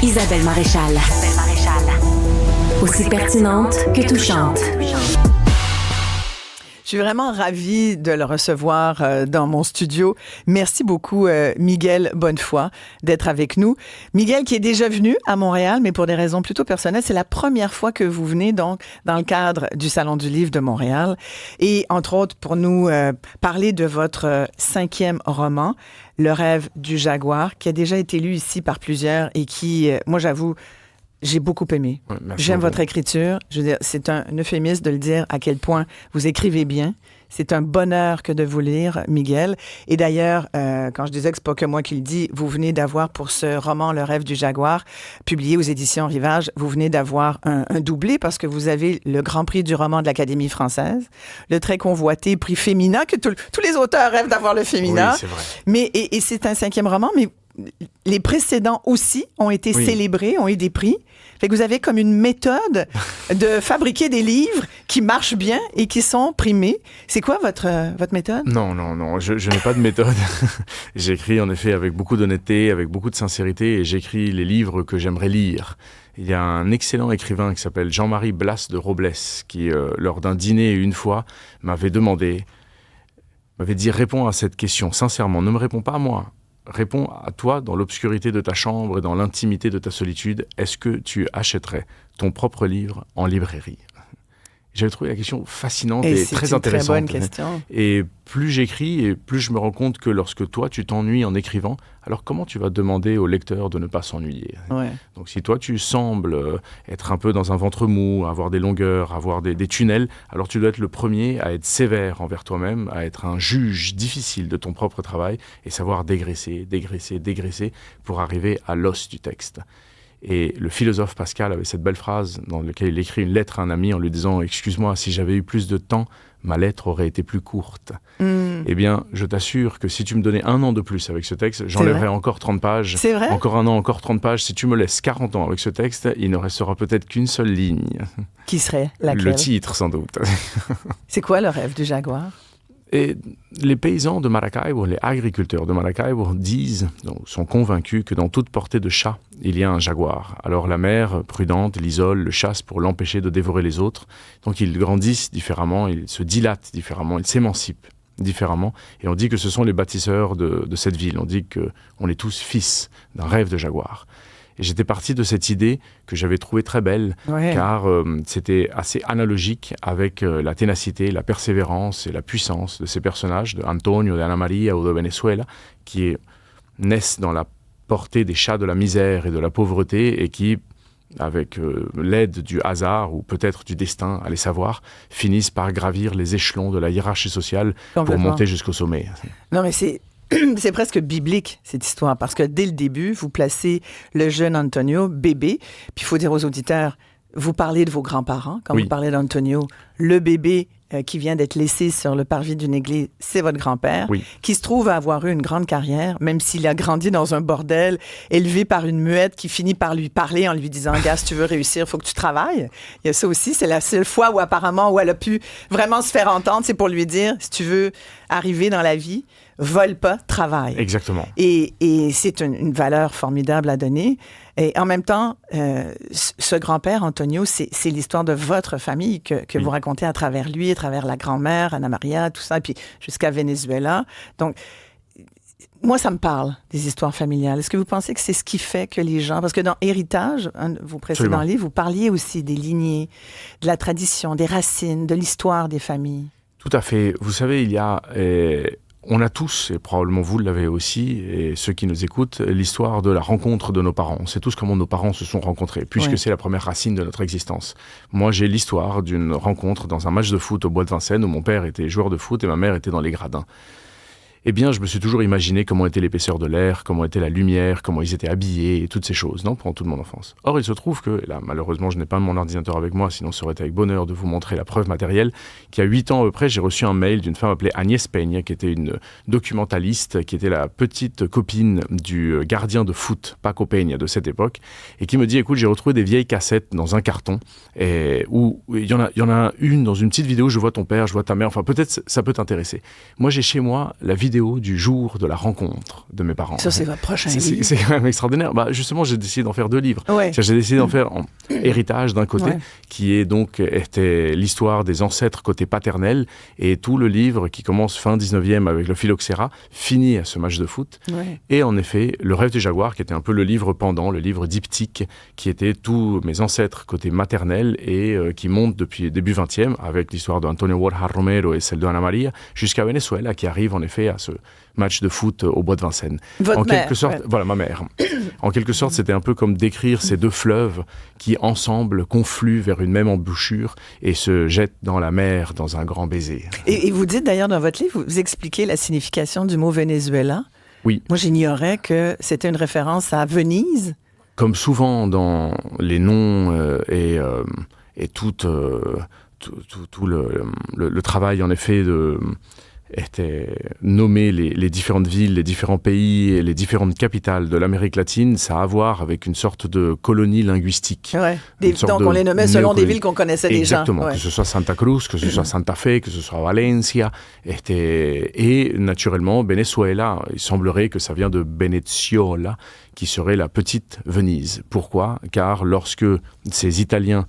Isabelle Maréchal. Aussi pertinente que touchante. Je suis vraiment ravie de le recevoir dans mon studio. Merci beaucoup, Miguel Bonnefoy, d'être avec nous. Miguel qui est déjà venu à Montréal, mais pour des raisons plutôt personnelles. C'est la première fois que vous venez donc dans le cadre du Salon du Livre de Montréal. Et entre autres, pour nous parler de votre 5e roman, Le rêve du jaguar, qui a déjà été lu ici par plusieurs et qui, moi j'avoue, j'ai beaucoup aimé. Ouais, j'aime votre écriture. Je veux dire, c'est un euphémisme de le dire à quel point vous écrivez bien. C'est un bonheur que de vous lire, Miguel. Et d'ailleurs, quand je disais que c'est pas que moi qui le dis, vous venez d'avoir pour ce roman Le rêve du jaguar, publié aux éditions Rivage, vous venez d'avoir un doublé parce que vous avez le Grand Prix du roman de l'Académie française, le très convoité prix Femina, que tous les auteurs rêvent d'avoir le Femina. Oui, c'est vrai. Mais, et c'est un 5e roman, mais les précédents aussi ont été célébrés, ont eu des prix. Fait que vous avez comme une méthode de fabriquer des livres qui marchent bien et qui sont primés. C'est quoi votre méthode? Non, je n'ai pas de méthode. J'écris en effet avec beaucoup d'honnêteté, avec beaucoup de sincérité et j'écris les livres que j'aimerais lire. Il y a un excellent écrivain qui s'appelle Jean-Marie Blas de Robles qui, lors d'un dîner une fois, m'avait dit « Réponds à cette question, sincèrement, ne me réponds pas à moi. Réponds à toi dans l'obscurité de ta chambre et dans l'intimité de ta solitude. Est-ce que tu achèterais ton propre livre en librairie ?» J'avais trouvé la question fascinante et très intéressante. C'est une très bonne question. Et plus j'écris et plus je me rends compte que lorsque toi, tu t'ennuies en écrivant, alors comment tu vas demander au lecteur de ne pas s'ennuyer? Donc si toi, tu sembles être un peu dans un ventre mou, avoir des longueurs, avoir des tunnels, alors tu dois être le premier à être sévère envers toi-même, à être un juge difficile de ton propre travail et savoir dégraisser pour arriver à l'os du texte. Et le philosophe Pascal avait cette belle phrase dans laquelle il écrit une lettre à un ami en lui disant « Excuse-moi, si j'avais eu plus de temps, ma lettre aurait été plus courte. » Eh bien, je t'assure que si tu me donnais 1 an de plus avec ce texte, j'enlèverais encore 30 pages. C'est vrai? Encore 1 an, encore 30 pages. Si tu me laisses 40 ans avec ce texte, il ne restera peut-être qu'une seule ligne. Qui serait laquelle? Le titre, sans doute. C'est quoi le rêve du jaguar? Et les paysans de Maracaibo, les agriculteurs de Maracaibo sont convaincus que dans toute portée de chat, il y a un jaguar. Alors la mère, prudente, l'isole, le chasse pour l'empêcher de dévorer les autres. Donc ils grandissent différemment, ils se dilatent différemment, ils s'émancipent différemment. Et on dit que ce sont les bâtisseurs de cette ville. On dit qu'on est tous fils d'un rêve de jaguar. Et j'étais parti de cette idée que j'avais trouvée très belle, car c'était assez analogique avec la ténacité, la persévérance et la puissance de ces personnages, de Antonio, de Ana Maria ou de Venezuela, qui naissent dans la portée des chats de la misère et de la pauvreté et qui, avec l'aide du hasard ou peut-être du destin, allez savoir, finissent par gravir les échelons de la hiérarchie sociale pour monter jusqu'au sommet. Non, mais c'est presque biblique, cette histoire, parce que dès le début, vous placez le jeune Antonio, bébé, puis il faut dire aux auditeurs, vous parlez de vos grands-parents, quand vous parlez d'Antonio, le bébé qui vient d'être laissé sur le parvis d'une église, c'est votre grand-père, qui se trouve à avoir eu une grande carrière, même s'il a grandi dans un bordel, élevé par une muette qui finit par lui parler en lui disant « Gars, si tu veux réussir, il faut que tu travailles ». Il y a ça aussi, c'est la seule fois où apparemment où elle a pu vraiment se faire entendre, c'est pour lui dire « Si tu veux arriver dans la vie, vole pas, travaille ». Exactement. Et c'est une valeur formidable à donner. Et en même temps, ce grand-père, Antonio, c'est l'histoire de votre famille que vous racontez à travers lui, à travers la grand-mère, Ana Maria, tout ça, et puis jusqu'à Venezuela. Donc, moi, ça me parle, des histoires familiales. Est-ce que vous pensez que c'est ce qui fait que les gens... Parce que dans Héritage, vos précédents livres, vous parliez aussi des lignées, de la tradition, des racines, de l'histoire des familles. Tout à fait. Vous savez, il y a... On a tous, et probablement vous l'avez aussi, et ceux qui nous écoutent, l'histoire de la rencontre de nos parents. On sait tous comment nos parents se sont rencontrés, puisque c'est la première racine de notre existence. Moi, j'ai l'histoire d'une rencontre dans un match de foot au Bois de Vincennes, où mon père était joueur de foot et ma mère était dans les gradins. Eh bien, je me suis toujours imaginé comment était l'épaisseur de l'air, comment était la lumière, comment ils étaient habillés, et toutes ces choses, pendant toute mon enfance. Or, il se trouve que, là, malheureusement, je n'ai pas mon ordinateur avec moi, sinon ça aurait été avec bonheur de vous montrer la preuve matérielle, qu'il y a 8 ans à peu près, j'ai reçu un mail d'une femme appelée Agnès Peña, qui était une documentaliste, qui était la petite copine du gardien de foot, Paco Peña, de cette époque, et qui me dit, écoute, j'ai retrouvé des vieilles cassettes dans un carton, et où il y en a une dans une petite vidéo, je vois ton père, je vois ta mère, enfin peut-être ça peut t'intéresser. Moi, j'ai chez moi la vidéo vidéo du jour de la rencontre de mes parents. Ça, c'est votre prochain livre. C'est quand même extraordinaire. Justement, j'ai décidé d'en faire 2 livres. Ouais. J'ai décidé d'en faire en héritage d'un côté, Ouais. qui était l'histoire des ancêtres côté paternel, et tout le livre qui commence fin 19e avec le phylloxéra, finit à ce match de foot. Ouais. Et en effet, Le rêve du jaguar, qui était un peu le livre pendant, le livre diptyque, qui était tous mes ancêtres côté maternel et qui monte depuis début 20e, avec l'histoire d'Antonio Borja Romero et celle de Ana Maria, jusqu'à Venezuela, qui arrive en effet à ce match de foot au bois de Vincennes. Votre En mère, quelque sorte, ouais. voilà, ma mère. En quelque sorte, c'était un peu comme décrire ces 2 fleuves qui, ensemble, confluent vers une même embouchure et se jettent dans la mer dans un grand baiser. Et vous dites d'ailleurs dans votre livre, vous expliquez la signification du mot Venezuela. Oui. Moi, j'ignorais que c'était une référence à Venise. Comme souvent dans les noms et tout le travail, en effet, était nommer les différentes villes, les différents pays et les différentes capitales de l'Amérique latine, ça a à voir avec une sorte de colonie linguistique. Ouais. Une sorte Donc, de on les nommait selon des néocolonie. villes qu'on connaissait déjà. Exactement, Ouais. que ce soit Santa Cruz, que ce soit Santa Fe, que ce soit Valencia, et naturellement Venezuela. Il semblerait que ça vient de Beneziola, qui serait la petite Venise. Pourquoi ? Car lorsque ces Italiens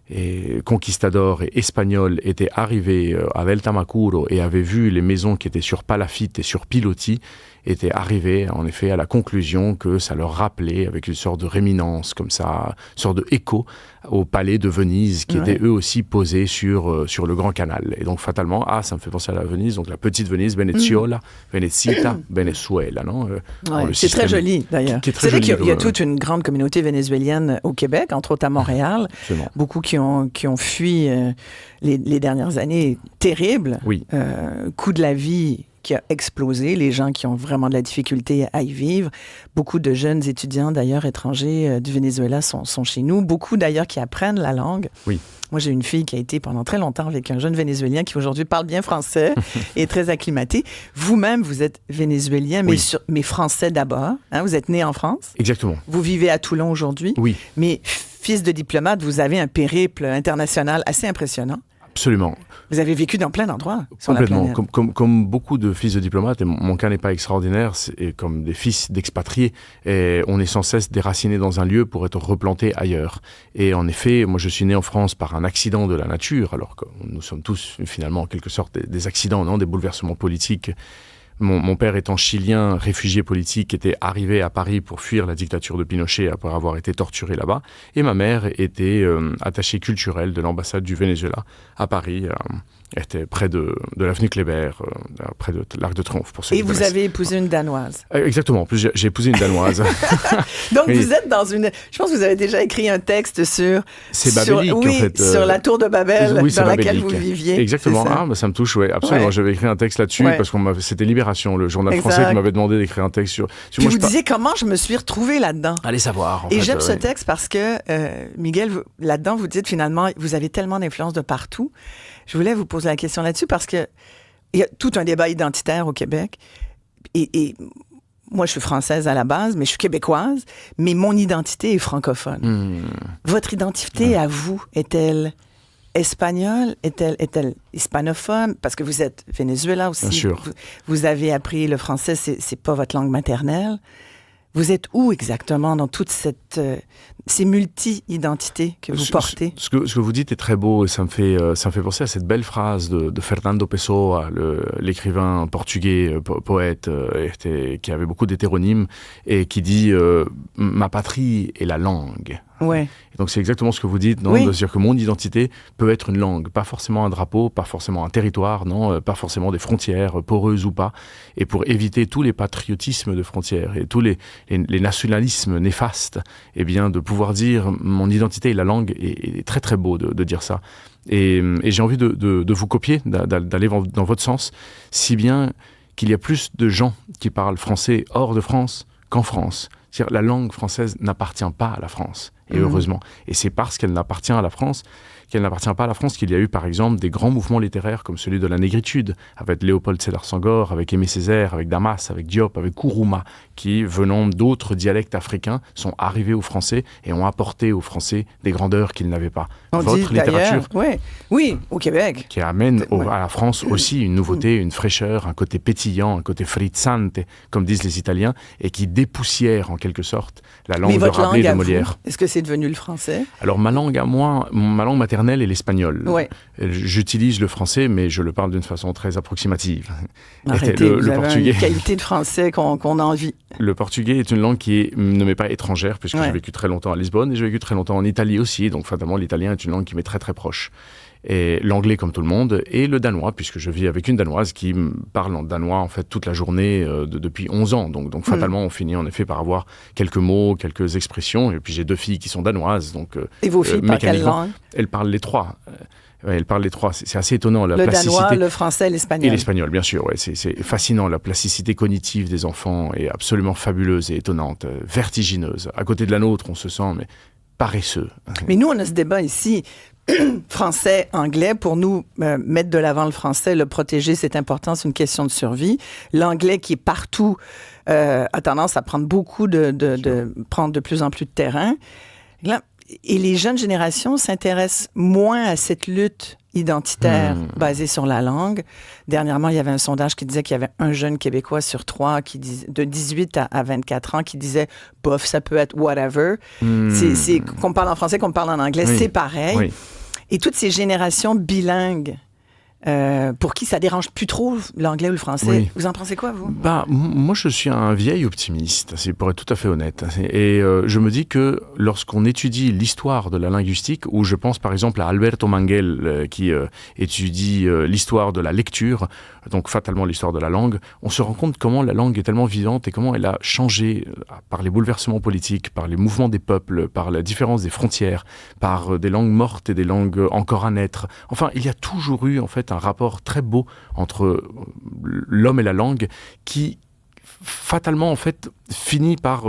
et conquistadors et espagnols étaient arrivés à Veltamacuro et avaient vu les maisons qui étaient sur Palafite et sur Piloti, étaient arrivés en effet à la conclusion que ça leur rappelait, avec une sorte de réminence comme ça, une sorte de écho au palais de Venise qui étaient eux aussi posés sur le Grand Canal. Et donc fatalement, ça me fait penser à la Venise, donc la petite Venise, Veneziola, Venezita, Venezuela, non Ouais, le c'est très système joli, d'ailleurs. qui est très C'est vrai joli, qu'il y a toute une grande communauté vénézuélienne au Québec, entre autres à Montréal. Absolument. Beaucoup qui ont fui les dernières années terribles. Oui. Coût de la vie qui a explosé, les gens qui ont vraiment de la difficulté à y vivre. Beaucoup de jeunes étudiants, d'ailleurs, étrangers du Venezuela sont chez nous. Beaucoup, d'ailleurs, qui apprennent la langue. Oui. Moi, j'ai une fille qui a été pendant très longtemps avec un jeune Vénézuélien qui aujourd'hui parle bien français et est très acclimaté. Vous-même, vous êtes Vénézuélien, mais, Oui. mais français d'abord. Hein? Vous êtes né en France. Exactement. Vous vivez à Toulon aujourd'hui. Oui. Mais fils de diplomate, vous avez un périple international assez impressionnant. Absolument. Vous avez vécu dans plein d'endroits sur la Complètement. planète. Comme beaucoup de fils de diplomates, et mon cas n'est pas extraordinaire, et comme des fils d'expatriés, et on est sans cesse déraciné dans un lieu pour être replanté ailleurs. Et en effet, moi je suis né en France par un accident de la nature, alors que nous sommes tous finalement en quelque sorte des accidents, non, des bouleversements politiques. Mon père étant chilien, réfugié politique, était arrivé à Paris pour fuir la dictature de Pinochet après avoir été torturé là-bas. Et ma mère était attachée culturelle de l'ambassade du Venezuela à Paris. Était près de l'avenue Kléber, près de l'Arc de Triomphe. Pour ceux Et qui vous connaissent. avez épousé une Danoise. Exactement. En plus, j'ai épousé une Danoise. Donc, Oui. vous êtes dans une... Je pense que vous avez déjà écrit un texte sur... C'est sur- babélique, oui, en fait. sur la tour de Babel Oui, c'est dans laquelle babélique. vous viviez. Exactement. C'est ça? Ça me touche, oui, absolument. Ouais. J'avais écrit un texte là-dessus Ouais. parce que c'était Libération, le journal Exact. français, qui m'avait demandé d'écrire un texte sur... Puis moi, vous je par- disiez comment je me suis retrouvée là-dedans. Allez savoir. en Et fait, j'aime ce oui. texte parce que, Miguel, là-dedans, vous dites finalement, vous avez tellement d'influence de partout. Je voulais vous poser la question là-dessus parce que il y a tout un débat identitaire au Québec. Et moi, je suis française à la base, mais je suis québécoise, mais mon identité est francophone. Votre identité à vous, est-elle espagnole? Est-elle hispanophone? Parce que vous êtes Venezuela aussi. Bien sûr. Vous avez appris le français, c'est pas votre langue maternelle. Vous êtes où exactement dans toute ces multi-identités que vous portez? Ce que vous dites est très beau et ça me fait penser à cette belle phrase de Fernando Pessoa, l'écrivain portugais, poète, qui avait beaucoup d'hétéronymes et qui dit « Ma patrie est la langue ». Ouais. Et donc c'est exactement ce que vous dites, non? Oui. C'est-à-dire que mon identité peut être une langue, pas forcément un drapeau, pas forcément un territoire, non, pas forcément des frontières, poreuses ou pas. Et pour éviter tous les patriotismes de frontières et tous les nationalismes néfastes, eh bien de pouvoir dire mon identité est la langue est très très beau de dire ça. Et j'ai envie de vous copier, d'aller dans votre sens, si bien qu'il y a plus de gens qui parlent français hors de France qu'en France. C'est-à-dire la langue française n'appartient pas à la France. et heureusement. Et c'est parce qu'elle n'appartient à la France, qu'elle n'appartient pas à la France, qu'il y a eu par exemple des grands mouvements littéraires comme celui de la négritude, avec Léopold Sédar Senghor, avec Aimé Césaire, avec Damas, avec Diop, avec Kourouma, qui, venant d'autres dialectes africains, sont arrivés aux Français et ont apporté aux Français des grandeurs qu'ils n'avaient pas. On Votre dit littérature, oui, au Québec. qui amène à la France aussi une nouveauté, une fraîcheur, un côté pétillant, un côté frizzante, comme disent les Italiens, et qui dépoussière en quelque sorte la langue Mais de votre Rabelais et langue de à Molière. vous, est-ce que c'est devenu le français? Alors ma langue à moi, ma langue maternelle est l'espagnol. Ouais. J'utilise le français, mais je le parle d'une façon très approximative. Arrêtez, vous le avez portugais. une qualité de français qu'on a envie. Le portugais est une langue qui ne m'est pas étrangère, puisque j'ai vécu très longtemps à Lisbonne et j'ai vécu très longtemps en Italie aussi, donc fatalement l'italien est une langue qui m'est très très proche. Et l'anglais comme tout le monde, et le danois, puisque je vis avec une danoise qui parle en danois en fait toute la journée depuis 11 ans. Donc fatalement, on finit en effet par avoir quelques mots, quelques expressions. Et puis j'ai 2 filles qui sont danoises. Donc, et vos filles parlent quelle langue? Elles parlent les 3. Elle parle les 3, c'est assez étonnant la le plasticité. Danois, le français, l'espagnol. Et l'espagnol, bien sûr, ouais, c'est fascinant. La plasticité cognitive des enfants est absolument fabuleuse et étonnante, vertigineuse. À côté de la nôtre, on se sent mais paresseux. Mais nous, on a ce débat ici, français, anglais. Pour nous, mettre de l'avant le français, le protéger, c'est important, c'est une question de survie. L'anglais qui est partout a tendance à prendre prendre de plus en plus de terrain. Là, et les jeunes générations s'intéressent moins à cette lutte identitaire basée sur la langue. Dernièrement, il y avait un sondage qui disait qu'il y avait un jeune Québécois sur 3 de 18 à 24 ans qui disait « bof, ça peut être whatever ». C'est qu'on parle en français, qu'on parle en anglais, c'est pareil. Oui. Et toutes ces générations bilingues, pour qui ça dérange plus trop l'anglais ou le français. Vous en pensez quoi, vous? Moi, je suis un vieil optimiste, pour être tout à fait honnête. Et je me dis que lorsqu'on étudie l'histoire de la linguistique, où je pense par exemple à Alberto Manguel, qui étudie l'histoire de la lecture, donc fatalement l'histoire de la langue, on se rend compte comment la langue est tellement vivante et comment elle a changé par les bouleversements politiques, par les mouvements des peuples, par la différence des frontières, par des langues mortes et des langues encore à naître. Enfin, il y a toujours eu en fait un rapport très beau entre l'homme et la langue qui fatalement en fait finit par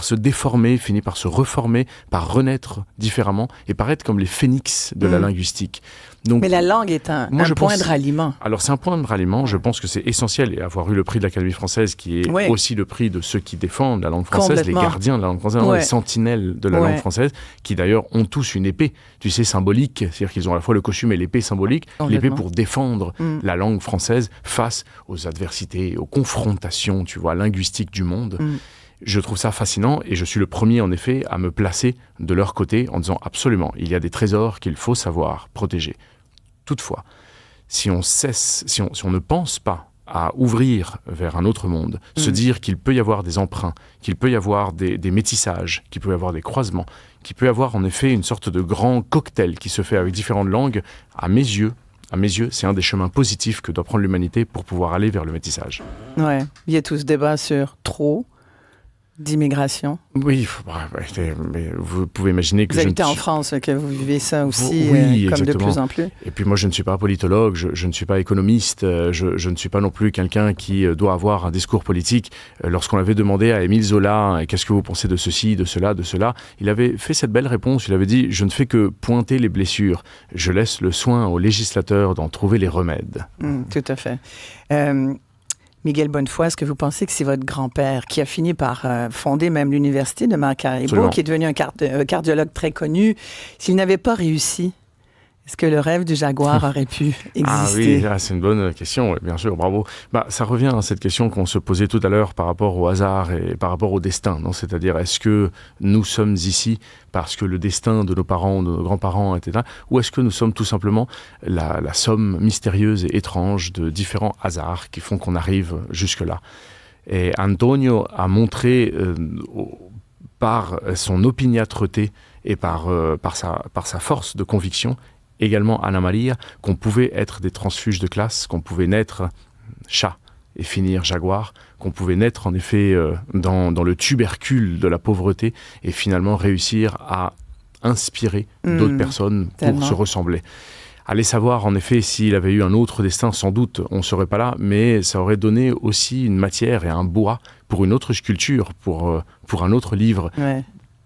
se déformer, finit par se reformer, par renaître différemment et par être comme les phénix de la linguistique. Donc, mais la langue est un point de ralliement. Alors c'est un point de ralliement, je pense que c'est essentiel, et avoir eu le prix de l'Académie française qui est aussi le prix de ceux qui défendent la langue française, les gardiens de la langue française, les sentinelles de la langue française, qui d'ailleurs ont tous une épée, tu sais, symbolique, c'est-à-dire qu'ils ont à la fois le costume et l'épée symbolique, l'épée pour défendre la langue française face aux adversités, aux confrontations, tu vois, linguistiques du monde. Je trouve ça fascinant et je suis le premier en effet à me placer de leur côté en disant absolument, il y a des trésors qu'il faut savoir protéger. Toutefois, si on ne pense pas à ouvrir vers un autre monde, se dire qu'il peut y avoir des emprunts, qu'il peut y avoir des métissages, qu'il peut y avoir des croisements, qu'il peut y avoir en effet une sorte de grand cocktail qui se fait avec différentes langues, à mes yeux, c'est un des chemins positifs que doit prendre l'humanité pour pouvoir aller vers le métissage. Ouais, il y a tout ce débat sur trop d'immigration. Oui, mais vous pouvez imaginer que vous habitez en France, que vous vivez ça aussi comme exactement. De plus en plus. Et puis moi, je ne suis pas politologue, je ne suis pas économiste, je ne suis pas non plus quelqu'un qui doit avoir un discours politique. Lorsqu'on avait demandé à Émile Zola, qu'est-ce que vous pensez de ceci, de cela, il avait fait cette belle réponse, il avait dit, je ne fais que pointer les blessures, je laisse le soin aux législateurs d'en trouver les remèdes. Tout à fait. Miguel Bonnefoy, est-ce que vous pensez que c'est votre grand-père qui a fini par fonder même l'université de Maracaibo, qui est devenu un cardiologue très connu, s'il n'avait pas réussi, est-ce que le rêve du jaguar aurait pu exister? Ah oui, c'est une bonne question, oui, bien sûr, bravo. Ça revient à cette question qu'on se posait tout à l'heure par rapport au hasard et par rapport au destin, non? C'est-à-dire, est-ce que nous sommes ici parce que le destin de nos parents, de nos grands-parents était là, ou est-ce que nous sommes tout simplement la somme mystérieuse et étrange de différents hasards qui font qu'on arrive jusque-là? Et Antonio a montré par son opiniâtreté et par sa force de conviction, également Anna Maria, qu'on pouvait être des transfuges de classe, qu'on pouvait naître chat et finir jaguar, qu'on pouvait naître en effet dans le tubercule de la pauvreté et finalement réussir à inspirer d'autres personnes pour se ressembler. Allez savoir en effet s'il avait eu un autre destin, sans doute on ne serait pas là, mais ça aurait donné aussi une matière et un bois pour une autre sculpture, pour un autre livre. Ouais.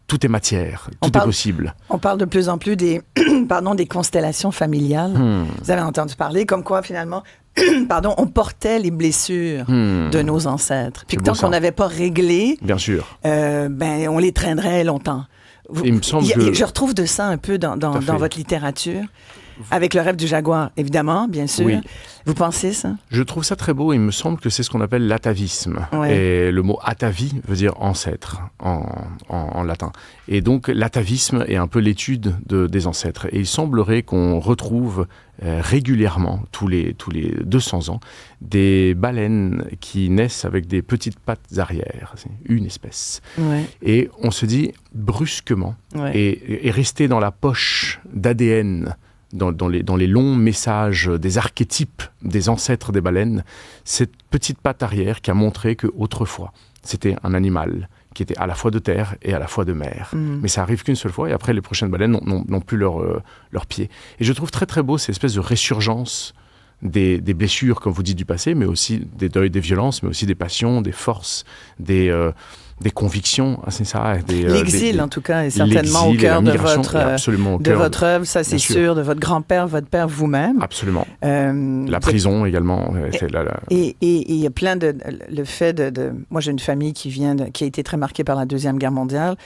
tout est matière, tout est possible. On parle de plus en plus des, des constellations familiales. Vous avez entendu parler comme quoi, finalement, on portait les blessures de nos ancêtres. Puis que tant qu'on n'avait pas réglé, bien sûr, on les traînerait longtemps. Il me semble que... Je retrouve de ça un peu dans votre littérature. Avec le rêve du jaguar, évidemment, bien sûr. Oui. Vous pensez ça? Je trouve ça très beau. Il me semble que c'est ce qu'on appelle l'atavisme. Ouais. Et le mot atavi veut dire ancêtre en latin. Et donc l'atavisme est un peu l'étude des ancêtres. Et il semblerait qu'on retrouve régulièrement, tous les 200 ans, des baleines qui naissent avec des petites pattes arrière. C'est une espèce. Ouais. Et on se dit brusquement, et rester dans la poche d'ADN dans les longs messages des archétypes des ancêtres des baleines, cette petite patte arrière qui a montré qu'autrefois, c'était un animal qui était à la fois de terre et à la fois de mer. Mais ça arrive qu'une seule fois, et après, les prochaines baleines n'ont plus leurs pieds. Et je trouve très très beau cette espèce de résurgence des blessures, comme vous dites, du passé, mais aussi des deuils, des violences, mais aussi des passions, des forces, des convictions, c'est ça. L'exil, en tout cas, est certainement au cœur de votre œuvre, ça c'est sûr, de votre grand-père, votre père, vous-même. Absolument. La prison également. Et il y a plein de... Le fait de... Moi, j'ai une famille qui a été très marquée par la Deuxième Guerre mondiale.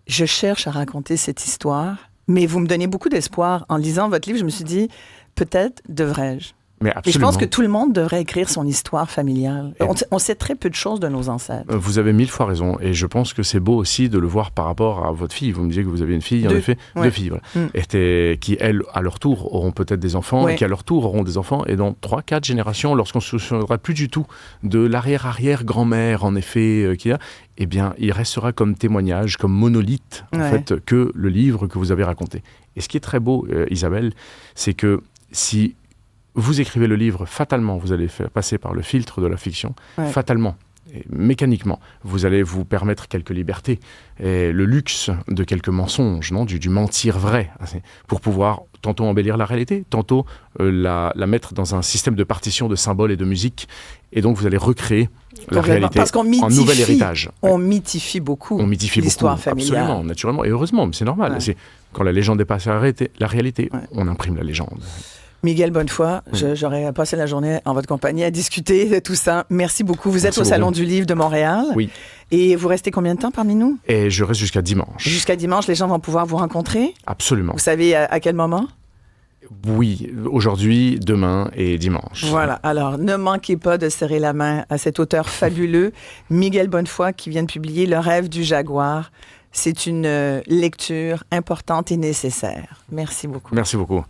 Je cherche à raconter cette histoire, mais vous me donnez beaucoup d'espoir. En lisant votre livre, je me suis dit, peut-être devrais-je. Mais et je pense que tout le monde devrait écrire son histoire familiale. On sait très peu de choses de nos ancêtres. Vous avez 1000 fois raison. Et je pense que c'est beau aussi de le voir par rapport à votre fille. Vous me disiez que vous avez une fille, en effet, deux filles. Voilà. Qui, elles, à leur tour, auront peut-être des enfants, et qui, à leur tour, auront des enfants. Et dans 3-4 générations, lorsqu'on ne se souviendra plus du tout de l'arrière-arrière-grand-mère, en effet, qu'il y a, eh bien, il restera comme témoignage, comme monolithe, en fait, que le livre que vous avez raconté. Et ce qui est très beau, Isabelle, c'est que si vous écrivez le livre, fatalement, vous allez faire passer par le filtre de la fiction, fatalement, et mécaniquement, vous allez vous permettre quelques libertés, et le luxe de quelques mensonges, non, du mentir vrai, pour pouvoir tantôt embellir la réalité, tantôt la mettre dans un système de partition, de symboles et de musique, et donc vous allez recréer la réalité en nouvel héritage. On mythifie beaucoup l'histoire familiale. Absolument, naturellement, et heureusement, mais c'est normal. Ouais. Quand la légende dépasse la réalité, on imprime la légende. Miguel Bonnefoy, j'aurais passé la journée en votre compagnie à discuter de tout ça. Merci beaucoup. Vous êtes au Salon du Livre de Montréal. Oui. Et vous restez combien de temps parmi nous? Et je reste jusqu'à dimanche. Jusqu'à dimanche, les gens vont pouvoir vous rencontrer? Absolument. Vous savez à quel moment? Oui, aujourd'hui, demain et dimanche. Voilà. Alors, ne manquez pas de serrer la main à cet auteur fabuleux, Miguel Bonnefoy, qui vient de publier Le rêve du jaguar. C'est une lecture importante et nécessaire. Merci beaucoup. Merci beaucoup.